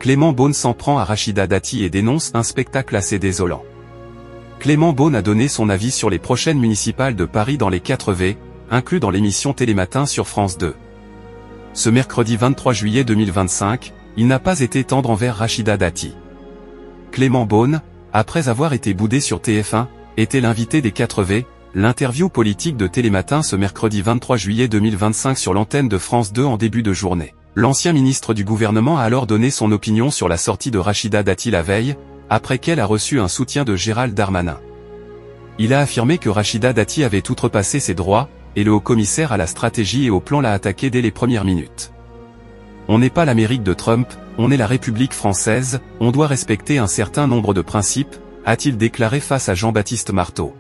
Clément Beaune s'en prend à Rachida Dati et dénonce un spectacle assez désolant. Clément Beaune a donné son avis sur les prochaines municipales de Paris dans les 4V, inclus dans l'émission Télématin sur France 2. Ce mercredi 23 juillet 2025, il n'a pas été tendre envers Rachida Dati. Clément Beaune, après avoir été boudé sur TF1, était l'invité des 4V, l'interview politique de Télématin ce mercredi 23 juillet 2025 sur l'antenne de France 2 en début de journée. L'ancien ministre du gouvernement a alors donné son opinion sur la sortie de Rachida Dati la veille, après qu'elle a reçu un soutien de Gérald Darmanin. Il a affirmé que Rachida Dati avait outrepassé ses droits, et le haut-commissaire à la stratégie et au plan l'a attaqué dès les premières minutes. On n'est pas l'Amérique de Trump, on est la République française, on doit respecter un certain nombre de principes, a-t-il déclaré face à Jean-Baptiste Marteau.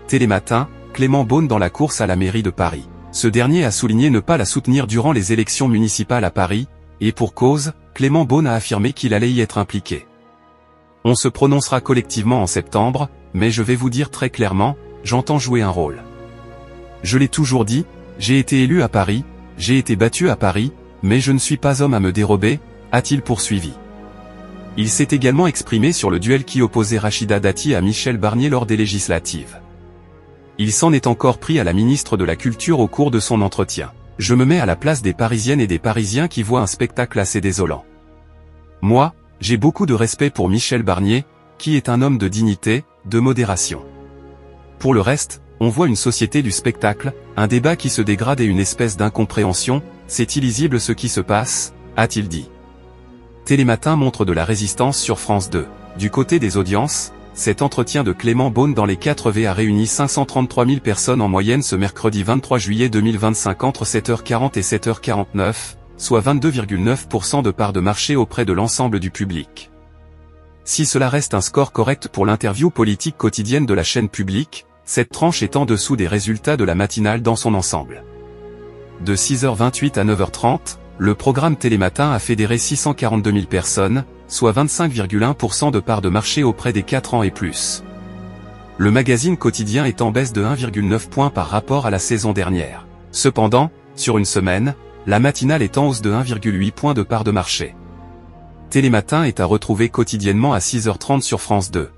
Télématin, Clément Beaune dans la course à la mairie de Paris. Ce dernier a souligné ne pas la soutenir durant les élections municipales à Paris, et pour cause, Clément Beaune a affirmé qu'il allait y être impliqué. On se prononcera collectivement en septembre, mais je vais vous dire très clairement, j'entends jouer un rôle. Je l'ai toujours dit, j'ai été élu à Paris, j'ai été battu à Paris, mais je ne suis pas homme à me dérober, a-t-il poursuivi. Il s'est également exprimé sur le duel qui opposait Rachida Dati à Michel Barnier lors des législatives. Il s'en est encore pris à la ministre de la Culture au cours de son entretien. Je me mets à la place des Parisiennes et des Parisiens qui voient un spectacle assez désolant. Moi, j'ai beaucoup de respect pour Michel Barnier, qui est un homme de dignité, de modération. Pour le reste, on voit une société du spectacle, un débat qui se dégrade et une espèce d'incompréhension, c'est illisible ce qui se passe, a-t-il dit. Télématin montre de la résistance sur France 2. Du côté des audiences, cet entretien de Clément Beaune dans les 4V a réuni 533 000 personnes en moyenne ce mercredi 23 juillet 2025 entre 7h40 et 7h49, soit 22,9% de part de marché auprès de l'ensemble du public. Si cela reste un score correct pour l'interview politique quotidienne de la chaîne publique, cette tranche est en dessous des résultats de la matinale dans son ensemble. De 6h28 à 9h30, le programme Télématin a fédéré 642 000 personnes, soit 25,1% de part de marché auprès des 4 ans et plus. Le magazine quotidien est en baisse de 1,9 points par rapport à la saison dernière. Cependant, sur une semaine, la matinale est en hausse de 1,8 points de part de marché. Télématin est à retrouver quotidiennement à 6h30 sur France 2.